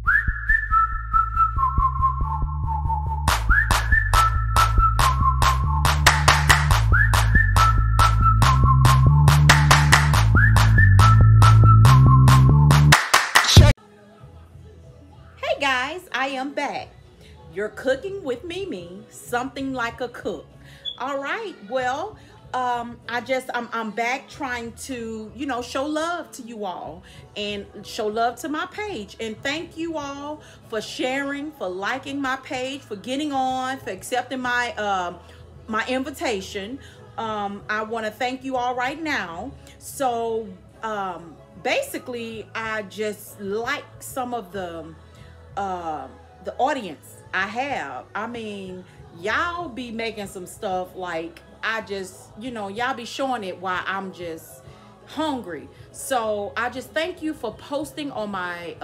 Hey guys, I am back. You're cooking with Mimi, something like a cook. All right, well, I'm back trying to, you know, show love to you all and show love to my page. And thank you all for sharing, for liking my page, for getting on, for accepting my my invitation. I want to thank you all right now. So basically, I just like some of the audience I have. I mean, y'all be making some stuff like I just, you know, y'all be showing it while I'm just hungry. So I just thank you for posting on my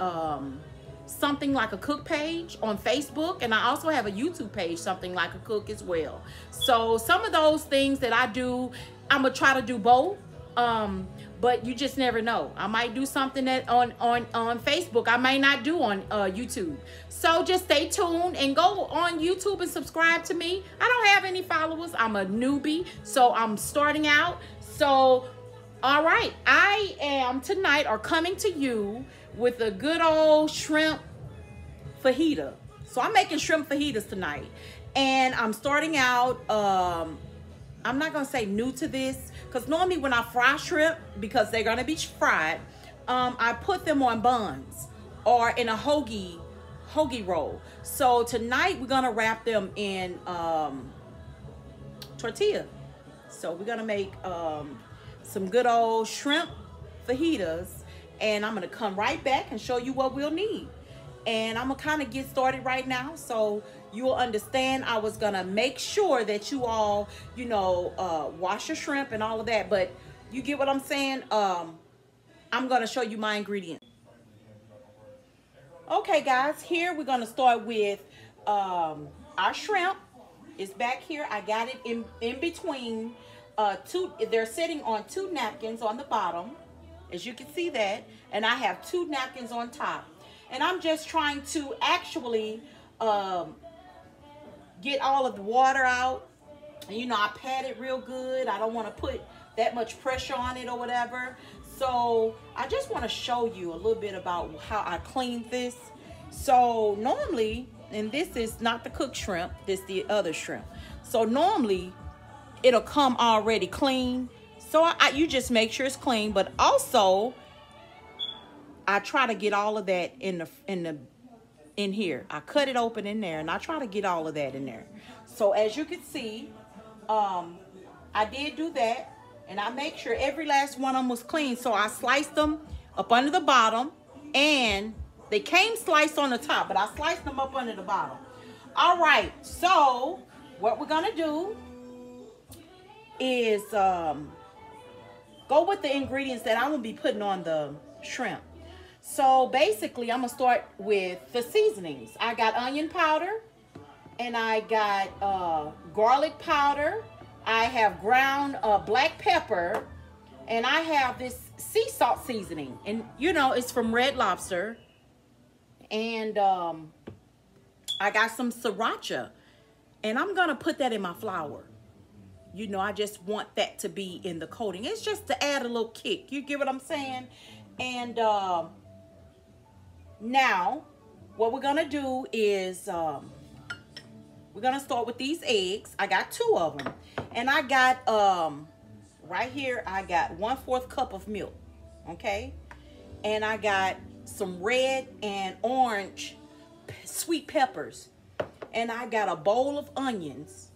something like a cook page on Facebook, and I also have a YouTube page, something like a cook as well. So some of those things that I do, I'm gonna try to do both. But you just never know. I might do something that on Facebook I might not do on YouTube. So just stay tuned and go on YouTube and subscribe to me. I don't have any followers. I'm a newbie, so I'm starting out. So, all right, I am tonight or coming to you with a good old shrimp fajita. So I'm making shrimp fajitas tonight, and I'm starting out. I'm not gonna say new to this, because normally when I fry shrimp, because they're gonna be fried, I put them on buns or in a hoagie roll. So tonight we're gonna wrap them in tortilla. So we're gonna make some good old shrimp fajitas, and I'm gonna come right back and show you what we'll need. And I'm gonna kind of get started right now, so you will understand. I was gonna make sure that you all, you know, wash your shrimp and all of that, but you get what I'm saying. I'm gonna show you my ingredients. Okay guys, here we're gonna start with our shrimp. It's back here. I got it in between they're sitting on 2 napkins on the bottom, as you can see that, and I have 2 napkins on top. And I'm just trying to actually get all of the water out. And, you know, I pat it real good. I don't want to put that much pressure on it or whatever. So I just want to show you a little bit about how I clean this. So normally, and this is not the cooked shrimp, this is the other shrimp. So normally it'll come already clean. So you just make sure it's clean, but also I try to get all of that in here. I cut it open in there, and I try to get all of that in there. So as you can see, I did do that, and I make sure every last one of them was clean. So I sliced them up under the bottom, and they came sliced on the top, but I sliced them up under the bottom. All right, so what we're gonna do is go with the ingredients that I'm gonna be putting on the shrimp. So basically, I'm gonna start with the seasonings. I got onion powder, and I got garlic powder. I have ground black pepper, and I have this sea salt seasoning. And you know, it's from Red Lobster. And I got some sriracha, and I'm gonna put that in my flour. You know, I just want that to be in the coating. It's just to add a little kick. You get what I'm saying? And now, what we're gonna do is we're gonna start with these eggs. I got 2 of them, and I got right here. I got 1/4 cup of milk, okay, and I got some red and orange sweet peppers, and I got a bowl of onions,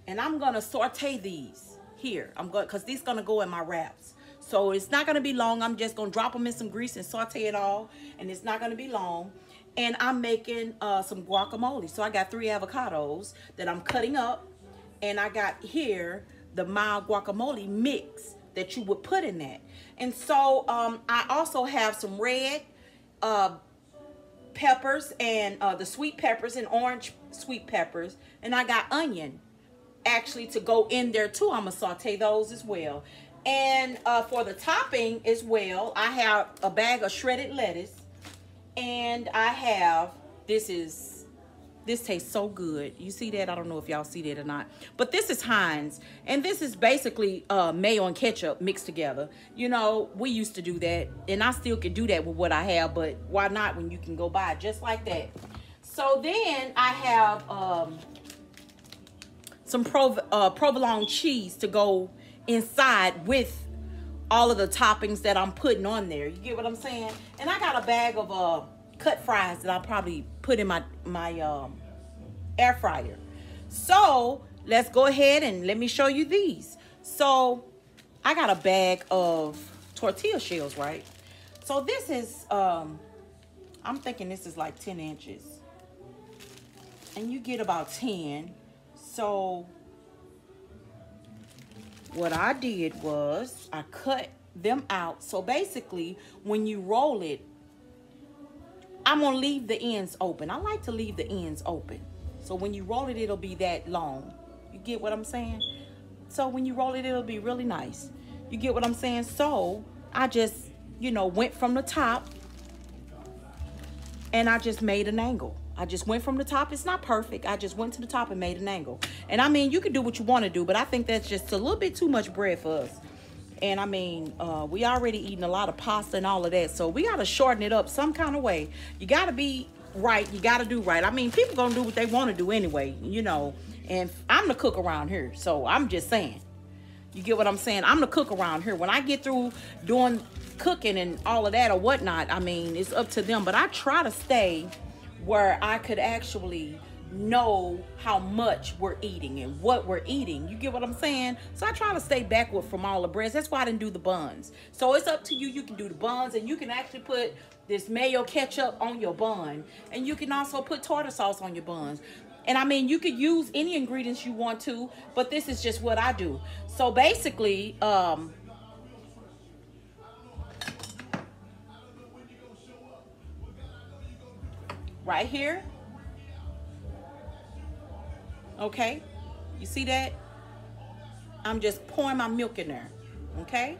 and I'm gonna saute these here. Because these gonna go in my wraps. So it's not gonna be long. I'm just gonna drop them in some grease and saute it all, and it's not gonna be long. And I'm making some guacamole. So I got 3 avocados that I'm cutting up, and I got here the mild guacamole mix that you would put in that. And so I also have some red peppers and the sweet peppers and orange sweet peppers, and I got onion actually to go in there too. I'm gonna saute those as well. And for the topping as well, I have a bag of shredded lettuce, And I have, this tastes so good. You see that? I don't know if y'all see that or not. But this is Heinz. And this is basically mayo and ketchup mixed together. You know, we used to do that. And I still can do that with what I have. But why not when you can go buy it just like that? So then I have some provolone cheese to go inside with all of the toppings that I'm putting on there. You get what I'm saying? And I got a bag of cut fries that I'll probably put in my air fryer. So let's go ahead and let me show you these. So I got a bag of tortilla shells, right? So this is, I'm thinking this is like 10 inches. And you get about 10. So what I did was I cut them out. So basically, when you roll it, I'm going to leave the ends open. I like to leave the ends open. So when you roll it, it'll be that long. You get what I'm saying? So when you roll it, it'll be really nice. You get what I'm saying? So I just, you know, went from the top and I just made an angle. I just went from the top. It's not perfect. I just went to the top and made an angle. And I mean, you can do what you want to do, but I think that's just a little bit too much bread for us. And I mean, we already eating a lot of pasta and all of that. So we got to shorten it up some kind of way. You got to be right. You got to do right. I mean, people going to do what they want to do anyway, you know. And I'm the cook around here. So I'm just saying. You get what I'm saying? I'm the cook around here. When I get through doing cooking and all of that or whatnot, I mean, it's up to them. But I try to stay where I could actually know how much we're eating and what we're eating. You get what I'm saying? So I try to stay backward from all the breads. That's why I didn't do the buns. So it's up to you. You can do the buns, and you can actually put this mayo ketchup on your bun, and you can also put tartar sauce on your buns. And I mean, you could use any ingredients you want to, but this is just what I do. So basically, right here, okay, you see that? I'm just pouring my milk in there, okay?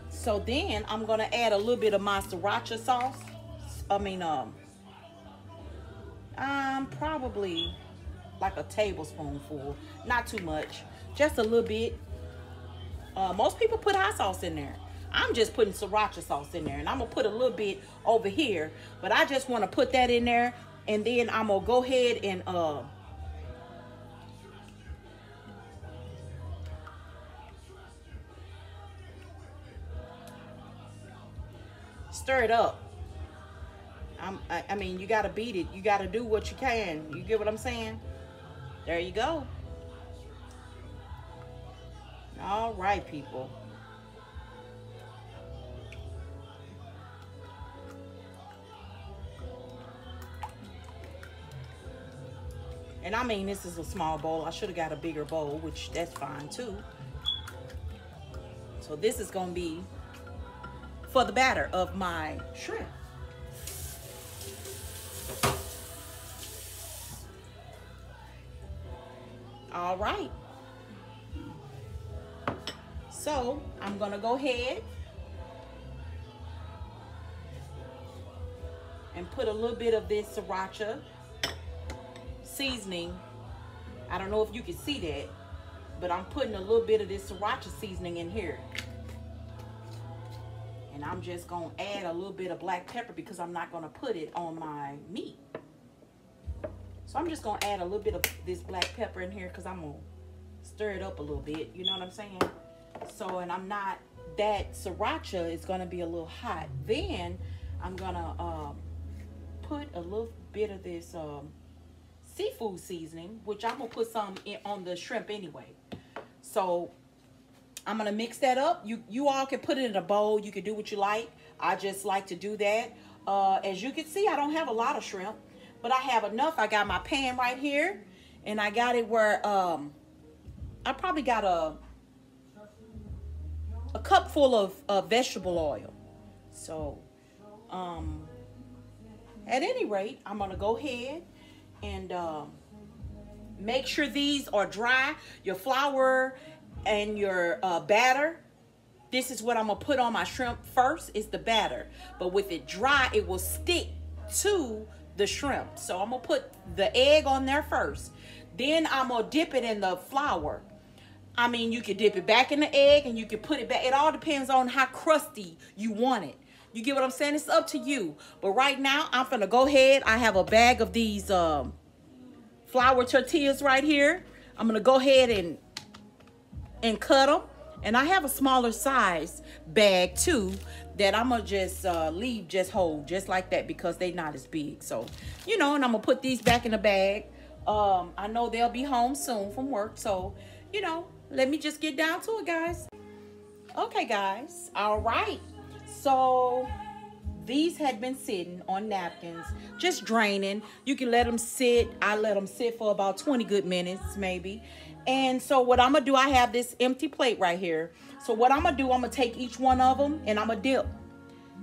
So then I'm gonna add a little bit of my sriracha sauce. Probably like a tablespoonful, not too much, just a little bit. Most people put hot sauce in there. I'm just putting sriracha sauce in there, and I'm gonna put a little bit over here, but I just want to put that in there, and then I'm gonna go ahead and stir it up. I mean, you gotta beat it. You gotta do what you can. You get what I'm saying? There you go. All right, people. And I mean, this is a small bowl. I should have got a bigger bowl, which that's fine too. So this is gonna be for the batter of my shrimp. All right. So I'm gonna go ahead and put a little bit of this Sriracha seasoning. I don't know if you can see that, but I'm putting a little bit of this Sriracha seasoning in here. And I'm just gonna add a little bit of black pepper because I'm not gonna put it on my meat. So I'm just gonna add a little bit of this black pepper in here because I'm gonna stir it up a little bit, you know what I'm saying? So, and I'm not, that Sriracha is gonna be a little hot. Then I'm gonna put a little bit of this seafood seasoning, which I'm gonna put some on the shrimp anyway. So I'm gonna mix that up. You all can put it in a bowl. You can do what you like. I just like to do that. As you can see, I don't have a lot of shrimp, but I have enough. I got my pan right here, and I got it where I probably got a cup full of vegetable oil. So at any rate, I'm gonna go ahead and Make sure these are dry. Your flour and your batter. This is what I'm gonna put on my shrimp first, is the batter. But with it dry, it will stick to the shrimp. So I'm gonna put the egg on there first. Then I'm gonna dip it in the flour. I mean, you could dip it back in the egg and you can put it back. It all depends on how crusty you want it. You get what I'm saying? It's up to you. But right now, I'm gonna go ahead. I have a bag of these flour tortillas right here. I'm gonna go ahead and cut them. And I have a smaller size bag too that I'm gonna just leave just whole, just like that, because they're not as big. So, you know, and I'm gonna put these back in the bag. I know they'll be home soon from work. So, you know, let me just get down to it, guys. Okay, guys. All right. So these had been sitting on napkins, just draining. You can let them sit. I let them sit for about 20 good minutes, maybe. And so what I'm gonna do, I have this empty plate right here. So what I'm gonna do, I'm gonna take each one of them and I'm gonna dip.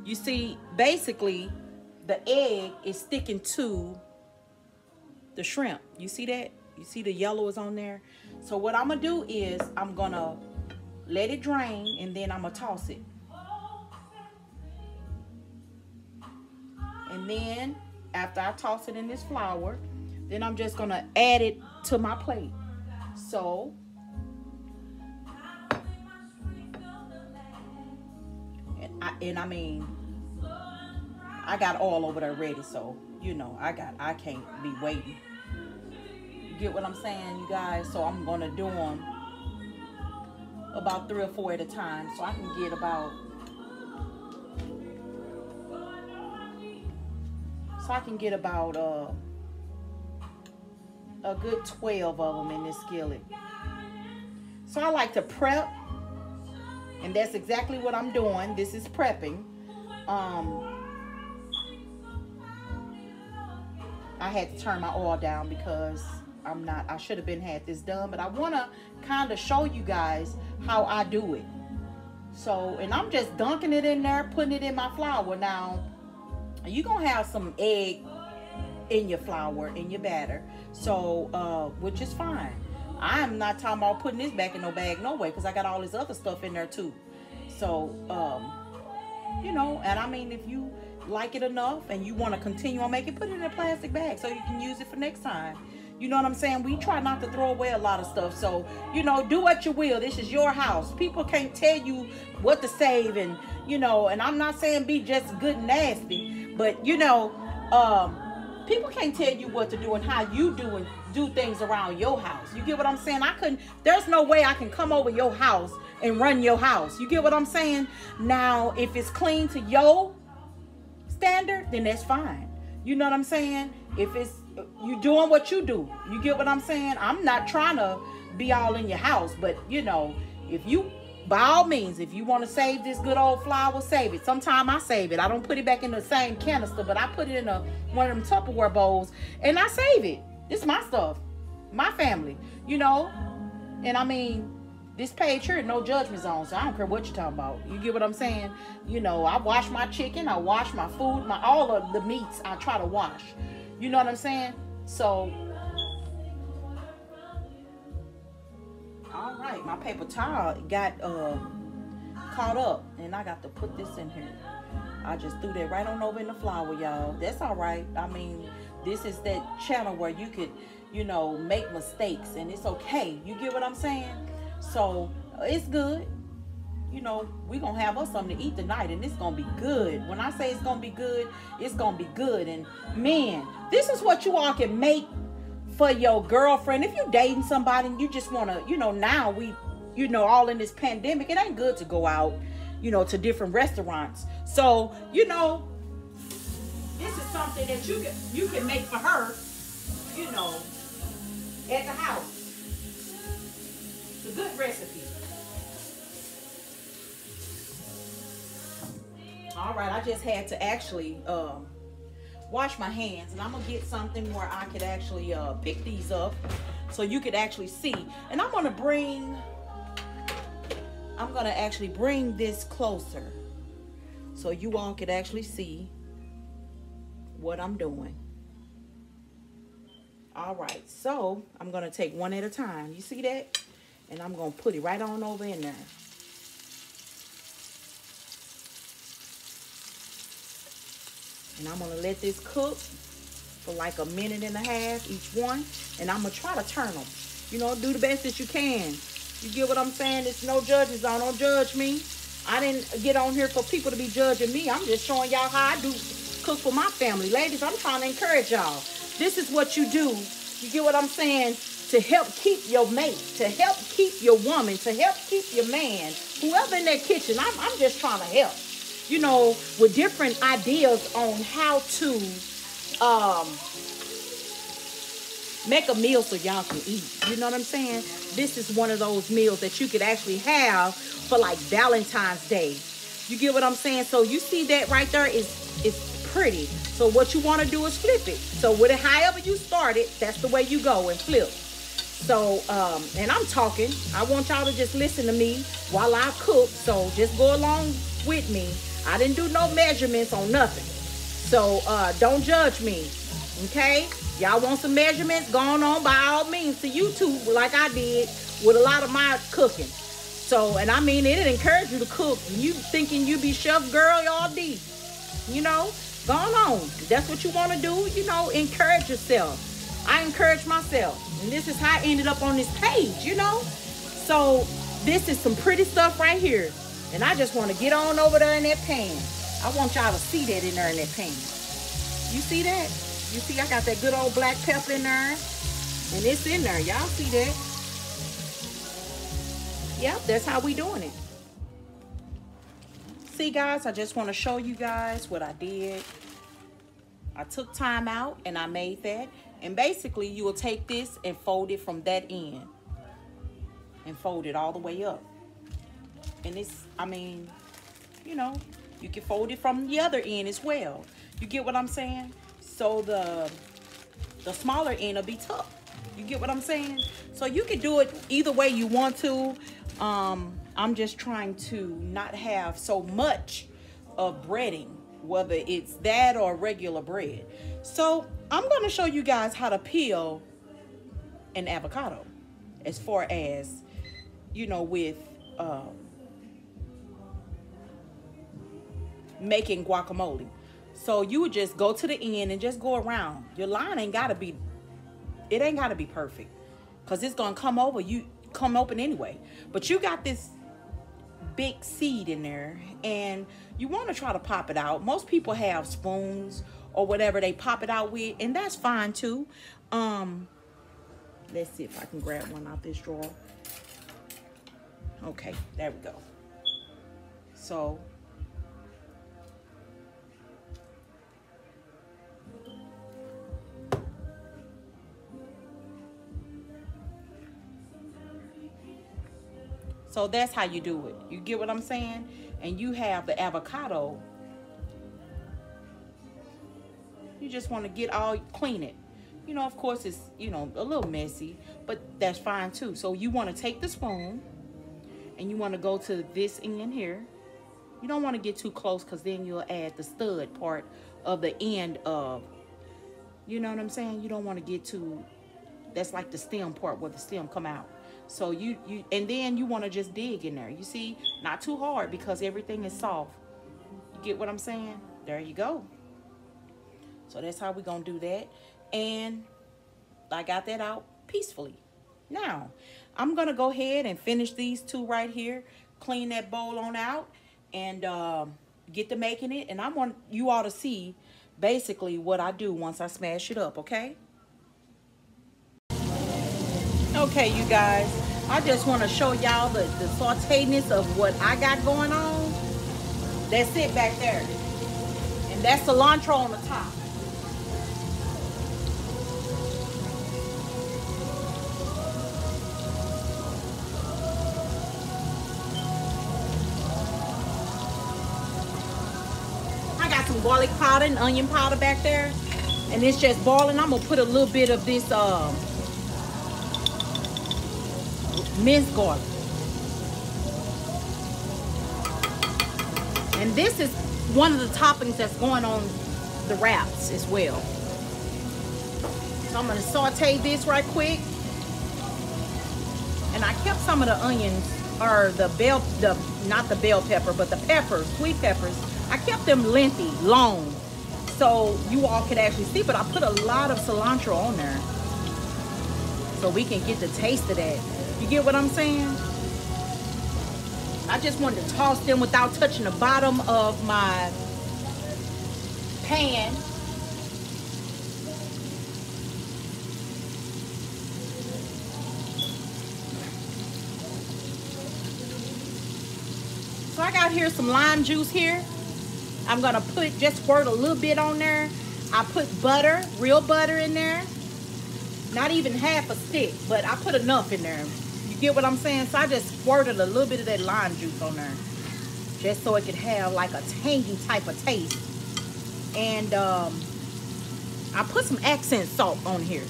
You see, basically, the egg is sticking to the shrimp. You see that? You see the yellow is on there? So what I'm gonna do is I'm gonna let it drain and then I'm gonna toss it. And then after I toss it in this flour, then I'm just gonna add it to my plate. So I mean, I got all over there ready, so you know, I can't be waiting. You get what I'm saying, you guys? So I'm gonna do them about 3 or 4 at a time, so I can get about a good 12 of them in this skillet. So I like to prep, and that's exactly what I'm doing. This is prepping. I had to turn my oil down because I should have had this done, but I want to kind of show you guys how I do it. So, and I'm just dunking it in there, putting it in my flour. Now, you're going to have some egg in your flour, in your batter, so which is fine. I'm not talking about putting this back in no bag, no way, because I got all this other stuff in there too. So you know, and I mean, if you like it enough and you want to continue on making, put it in a plastic bag so you can use it for next time. You know what I'm saying? We try not to throw away a lot of stuff. So, you know, do what you will. This is your house. People can't tell you what to save, and you know, and I'm not saying be just good and nasty, but you know, people can't tell you what to do and how you do things around your house. You get what I'm saying? There's no way I can come over your house and run your house. You get what I'm saying? Now, if it's clean to your standard, then that's fine. You know what I'm saying? If it's you doing what you do, you get what I'm saying? I'm not trying to be all in your house, but you know, if you, by all means, if you want to save this good old flour, save it. Sometimes I save it. I don't put it back in the same canister, but I put it in one of them Tupperware bowls and I save it. It's my stuff, my family, you know. And I mean, this page here, no judgment zone, so I don't care what you're talking about. You get what I'm saying? You know, I wash my chicken, I wash my food, all of the meats I try to wash. You know what I'm saying? So, all right, my paper towel got caught up, and I got to put this in here. I just threw that right on over in the flour, y'all. That's all right. I mean, this is that channel where you could, you know, make mistakes, and it's okay. You get what I'm saying? So, it's good. You know, we're going to have us something to eat tonight, and it's going to be good. When I say it's going to be good, it's going to be good. And, man, this is what you all can make for your girlfriend. If you're dating somebody and you just want to, you know, now we, you know, all in this pandemic, it ain't good to go out, you know, to different restaurants. So, you know, this is something that you can make for her, you know, at the house. It's a good recipe. All right, I just had to actually wash my hands, and I'm gonna get something where I could actually pick these up so you could actually see. And I'm gonna actually bring this closer so you all could actually see what I'm doing. All right, so I'm going to take one at a time. You see that? And I'm going to put it right on over in there. And I'm going to let this cook for like a minute and a half each one. And I'm going to try to turn them. You know, do the best that you can. You get what I'm saying? It's no judges on. Don't judge me. I didn't get on here for people to be judging me. I'm just showing y'all how I do cook for my family. Ladies, I'm trying to encourage y'all. This is what you do. You get what I'm saying? To help keep your mate, to help keep your woman, to help keep your man, whoever in that kitchen. I'm just trying to help. You know, with different ideas on how to make a meal so y'all can eat. You know what I'm saying? This is one of those meals that you could actually have for like Valentine's Day. You get what I'm saying? So you see that right there is pretty. So what you want to do is flip it. So with it, however you start it, that's the way you go and flip. So, and I'm talking. I want y'all to just listen to me while I cook. So just go along with me. I didn't do no measurements on nothing. So don't judge me. Okay? Y'all want some measurements? Go on by all means to YouTube like I did with a lot of my cooking. So, and I mean, it'll encourage you to cook. You thinking you be chef girl all day. You know? Go on. That's what you want to do. You know, encourage yourself. I encourage myself. And this is how I ended up on this page, you know? So, this is some pretty stuff right here. And I just want to get on over there in that pan. I want y'all to see that in there in that pan. You see that? You see I got that good old black pepper in there. And it's in there. Y'all see that? Yep, that's how we doing it. See, guys, I just want to show you guys what I did. I took time out and I made that. And basically, you will take this and fold it from that end. And fold it all the way up. And it's, I mean, you know, you can fold it from the other end as well. You get what I'm saying? So the smaller end will be tough. You get what I'm saying? So you can do it either way you want to. I'm just trying to not have so much of breading, whether it's that or regular bread. So I'm going to show you guys how to peel an avocado as far as, you know, with making guacamole. So you would just go to the end and just go around. Your line ain't got to be, it ain't got to be perfect, because it's going to come open anyway. But you got this big seed in there and you want to try to pop it out. Most people have spoons or whatever they pop it out with, and that's fine too. Let's see if I can grab one out this drawer. Okay, there we go. So that's how you do it. You get what I'm saying? And you have the avocado. You just want to get all, clean it. You know, of course, it's, you know, a little messy, but that's fine too. So you want to take the spoon and you want to go to this end here. You don't want to get too close, because then you'll add the stud part of the end of, you know what I'm saying? You don't want to get too, that's like the stem part where the stem come out. So and then you want to just dig in there. You see, not too hard, because everything is soft. You get what I'm saying? There you go. So that's how we're going to do that. And I got that out peacefully. Now, I'm going to go ahead and finish these two right here. Clean that bowl on out and get to making it. And I want you all to see basically what I do once I smash it up, okay? Okay, you guys, I just want to show y'all the sauteness of what I got going on. That's it back there. And that's cilantro on the top. I got some garlic powder and onion powder back there. And it's just boiling. I'm going to put a little bit of this minced garlic. And this is one of the toppings that's going on the wraps as well. So I'm gonna saute this right quick. And I kept some of the onions, or not the bell pepper, but the peppers, sweet peppers. I kept them lengthy, long, so you all could actually see, but I put a lot of cilantro on there so we can get the taste of that. You get what I'm saying? I just wanted to toss them without touching the bottom of my pan. So I got here some lime juice here. I'm gonna just squirt a little bit on there. I put butter, real butter in there. Not even half a stick, but I put enough in there. You get what I'm saying? So I just squirted a little bit of that lime juice on there, just so it could have like a tangy type of taste. And I put some accent salt on here.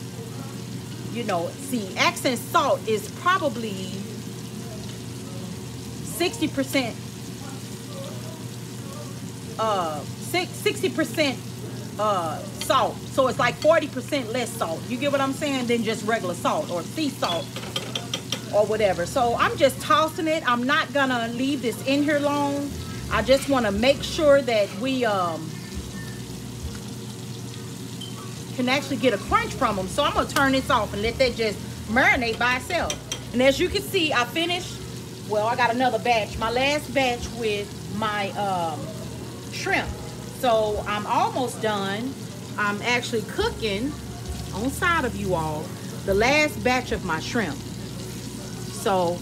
You know, see, accent salt is probably 60%. 60% salt, so it's like 40% less salt. You get what I'm saying? Than just regular salt or sea salt or whatever. So I'm just tossing it. I'm not gonna leave this in here long. I just want to make sure that we can actually get a crunch from them. So I'm gonna turn this off and let that just marinate by itself. And as you can see, I finished. Well, I got another batch, my last batch with my shrimp. So I'm almost done. I'm actually cooking on side of you all the last batch of my shrimp. So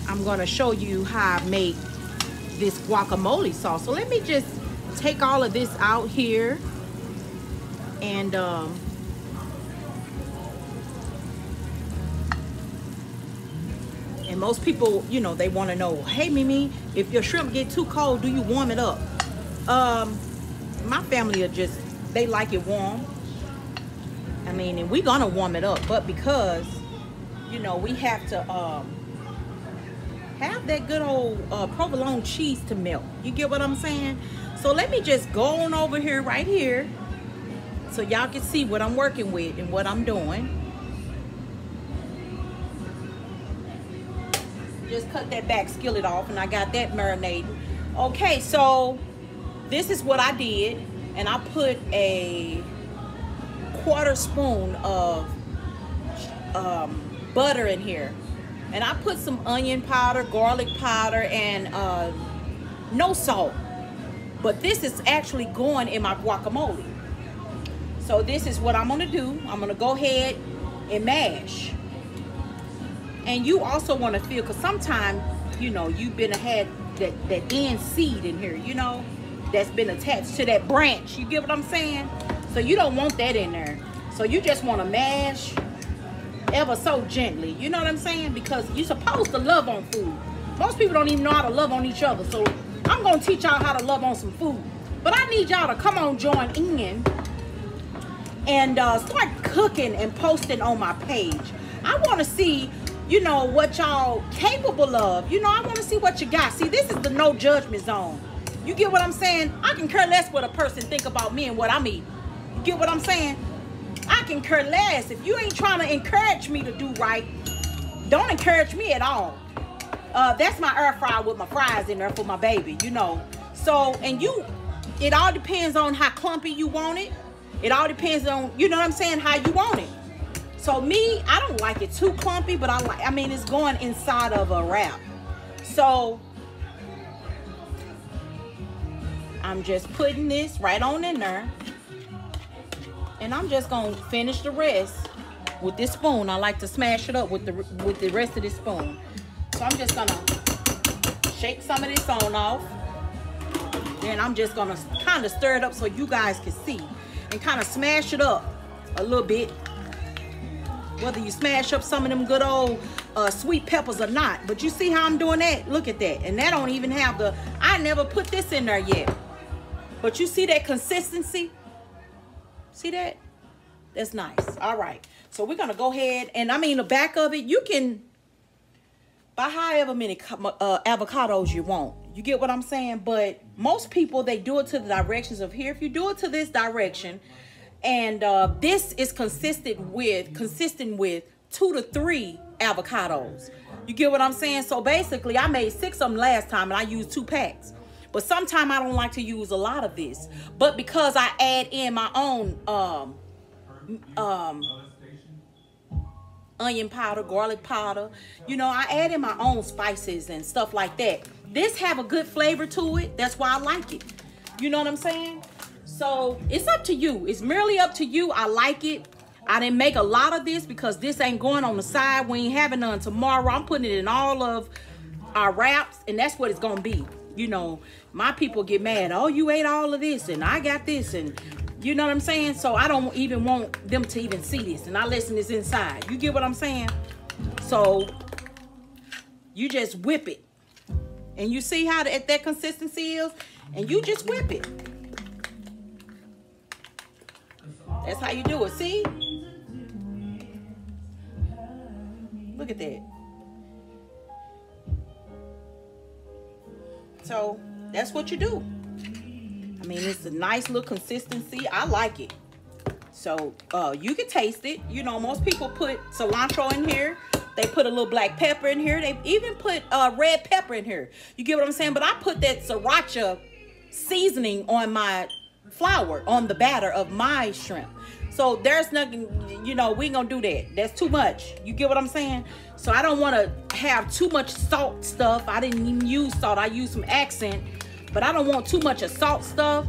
I'm gonna show you how I make this guacamole sauce. So let me just take all of this out here and most people, you know, they want to know, hey Mimi, if your shrimp get too cold, do you warm it up? My family are just, they like it warm. I mean, and we're gonna warm it up, but because, you know, we have to have that good old provolone cheese to melt. You get what I'm saying? So let me just go on over here, right here, so y'all can see what I'm working with and what I'm doing. Just cut that back skillet off, and I got that marinating. Okay, so this is what I did, and I put a quarter spoon of butter in here, and I put some onion powder, garlic powder, and no salt, but this is actually going in my guacamole. So this is what I'm gonna do. I'm gonna go ahead and mash. And you also want to feel, because sometimes, you know, you've been had that end seed in here, you know, that's been attached to that branch. You get what I'm saying? So you don't want that in there. So you just want to mash ever so gently. You know what I'm saying? Because you're supposed to love on food. Most people don't even know how to love on each other. So I'm going to teach y'all how to love on some food. But I need y'all to come on, join in, and start cooking and posting on my page. I want to see, you know, what y'all capable of. You know, I want to see what you got. See, this is the no judgment zone. You get what I'm saying? I can care less what a person think about me and what I'm eating. You get what I'm saying? I can care less. If you ain't trying to encourage me to do right, don't encourage me at all. That's my air fryer with my fries in there for my baby, you know. So, and it all depends on how clumpy you want it. It all depends on, you know what I'm saying, how you want it. So me, I don't like it too clumpy, but I mean, it's going inside of a wrap. So I'm just putting this right on in there. And I'm just gonna finish the rest with this spoon. I like to smash it up with the rest of this spoon. So I'm just gonna shake some of this on off. Then I'm just gonna kind of stir it up so you guys can see, and kind of smash it up a little bit. Whether you smash up some of them good old sweet peppers or not. But you see how I'm doing that? Look at that. And that don't even have I never put this in there yet. But you see that consistency? See that? That's nice. All right. So we're going to go ahead. And I mean, the back of it, you can buy however many avocados you want. You get what I'm saying? But most people, they do it to the directions of here. If you do it to this direction, And this is consistent with 2 to 3 avocados. You get what I'm saying? So basically, I made 6 of them last time, and I used 2 packs. But sometimes I don't like to use a lot of this. But because I add in my own onion powder, garlic powder, you know, I add in my own spices and stuff like that. This have a good flavor to it. That's why I like it. You know what I'm saying? So it's up to you. It's merely up to you. I like it. I didn't make a lot of this because this ain't going on the side. We ain't having none tomorrow. I'm putting it in all of our wraps, and that's what it's gonna be. You know, my people get mad. Oh, you ate all of this, and I got this, and you know what I'm saying? So I don't even want them to even see this, and I listen this inside. You get what I'm saying? So you just whip it, and you see how that consistency is, and you just whip it. That's how you do it. See? Look at that. So that's what you do. I mean, it's a nice little consistency. I like it. So you can taste it. You know, most people put cilantro in here. They put a little black pepper in here. They even put red pepper in here. You get what I'm saying? But I put that Sriracha seasoning on my flour, on the batter of my shrimp. So there's nothing, you know, we ain't gonna do that. That's too much. You get what I'm saying? So I don't want to have too much salt stuff. I didn't even use salt. I used some accent, but I don't want too much of salt stuff.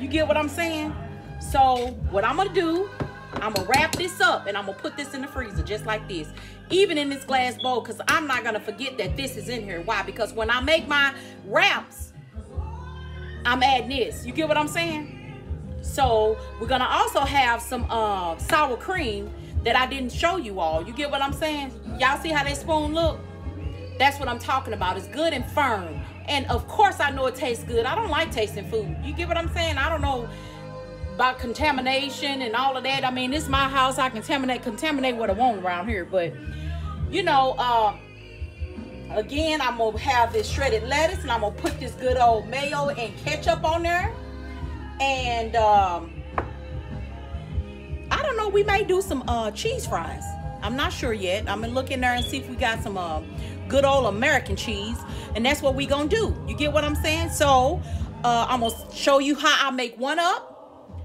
You get what I'm saying? So what I'm gonna do, I'm gonna wrap this up and I'm gonna put this in the freezer just like this, even in this glass bowl, because I'm not gonna forget that this is in here. Why? Because when I make my wraps, I'm adding this. You get what I'm saying? So we're gonna also have some sour cream that I didn't show you all. You get what I'm saying? Y'all see how that spoon look? That's what I'm talking about. It's good and firm. And of course I know it tastes good. I don't like tasting food. You get what I'm saying? I don't know about contamination and all of that. I mean, this is my house. I contaminate what I want around here. But you know, again, I'm gonna have this shredded lettuce, and I'm gonna put this good old mayo and ketchup on there. And I don't know, we may do some cheese fries. I'm not sure yet. I'm gonna look in there and see if we got some good old American cheese, and that's what we gonna do. You get what I'm saying? So I'm gonna show you how I make one up,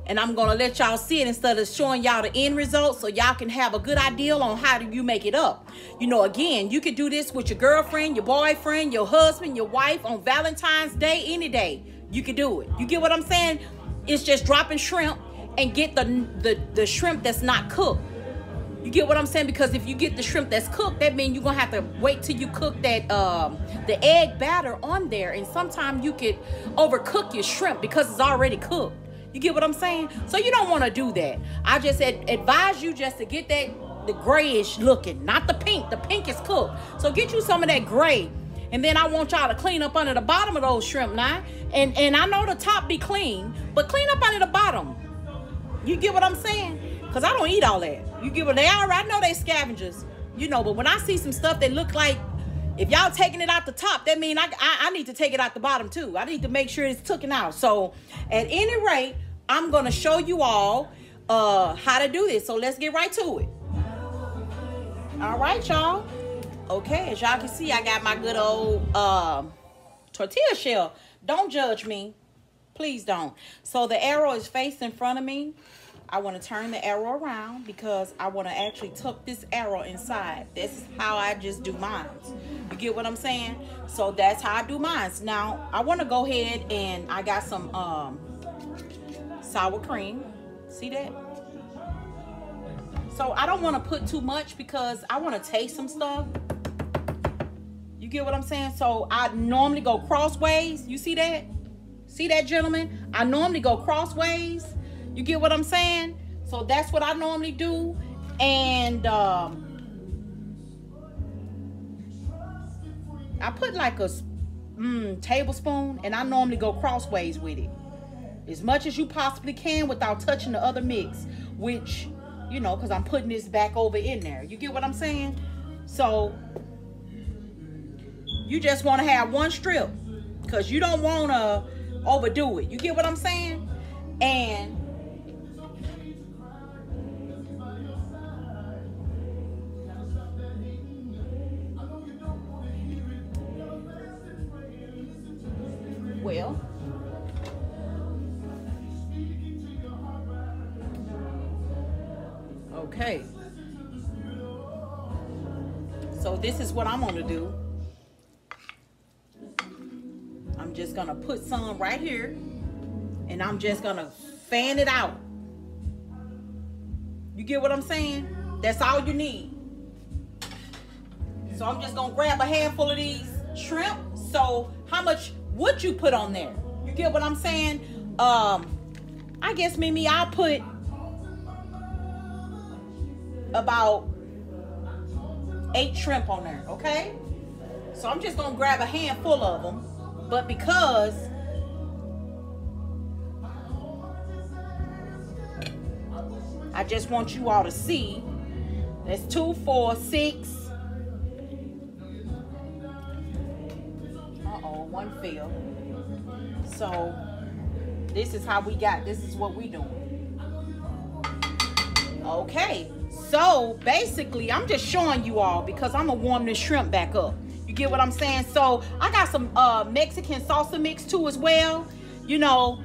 and I'm gonna let y'all see it instead of showing y'all the end result, so y'all can have a good idea on how do you make it up. You know, again, you could do this with your girlfriend, your boyfriend, your husband, your wife on Valentine's Day, any day. You could do it. You get what I'm saying? It's just dropping shrimp and get the shrimp that's not cooked. You get what I'm saying? Because if you get the shrimp that's cooked, that means you're gonna have to wait till you cook that the egg batter on there, and sometimes you could overcook your shrimp because it's already cooked. You get what I'm saying? So you don't want to do that. I just advise you just to get the grayish looking, not the pink. The pink is cooked. So get you some of that gray. And then I want y'all to clean up under the bottom of those shrimp now. And I know the top be clean, but clean up under the bottom. You get what I'm saying? Because I don't eat all that. You get what they are? I know they scavengers. You know, but when I see some stuff that look like, if y'all taking it out the top, that means I need to take it out the bottom too. I need to make sure it's taken out. So at any rate, I'm going to show you all how to do this. So let's get right to it. All right, y'all. Okay, as y'all can see, I got my good old tortilla shell. Don't judge me. Please don't. So the arrow is faced in front of me. I want to turn the arrow around because I want to actually tuck this arrow inside. This is how I just do mine. You get what I'm saying? So that's how I do mine. Now, I want to go ahead and I got some sour cream. See that? So I don't want to put too much because I want to taste some stuff. You get what I'm saying? So I normally go crossways. You see that? See that, gentlemen? I normally go crossways. You get what I'm saying? So that's what I normally do. And I put like a tablespoon, and I normally go crossways with it. As much as you possibly can without touching the other mix, which, you know, because I'm putting this back over in there. You get what I'm saying? So you just want to have one strip because you don't want to overdo it. You get what I'm saying? And well. Okay. So this is what I'm gonna do. I'm just gonna put some right here, and I'm just gonna fan it out. You get what I'm saying? That's all you need. So I'm just gonna grab a handful of these shrimp. So how much would you put on there? You get what I'm saying? I guess Mimi, I'll put about 8 shrimp on there, okay? So I'm just gonna grab a handful of them, but because I just want you all to see, that's 2, 4, 6. One fell. So this is how we got. This is what we doing. Okay. So basically, I'm just showing you all because I'm gonna warm this shrimp back up. You get what I'm saying? So I got some Mexican salsa mix too as well. You know,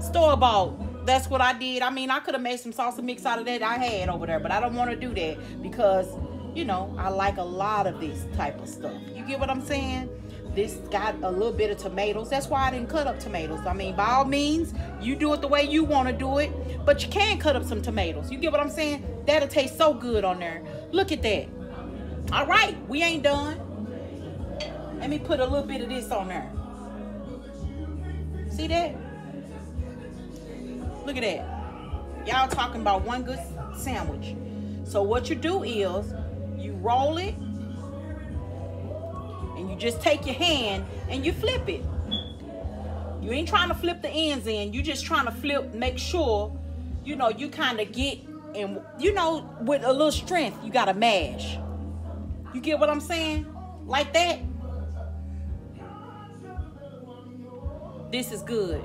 store-bought. That's what I did. I mean, I could have made some salsa mix out of that I had over there, but I don't want to do that because, you know, I like a lot of this type of stuff. You get what I'm saying? This got a little bit of tomatoes. That's why I didn't cut up tomatoes. I mean, by all means, you do it the way you want to do it, but you can cut up some tomatoes. You get what I'm saying? That'll taste so good on there. Look at that. All right, we ain't done. Let me put a little bit of this on there. See that? Look at that. Y'all talking about one good sandwich. So what you do is you roll it and you just take your hand and you flip it. You ain't trying to flip the ends in. You just trying to flip, make sure, you know, you kind of get, and you know, with a little strength, you got to mash. You get what I'm saying? Like that. This is good.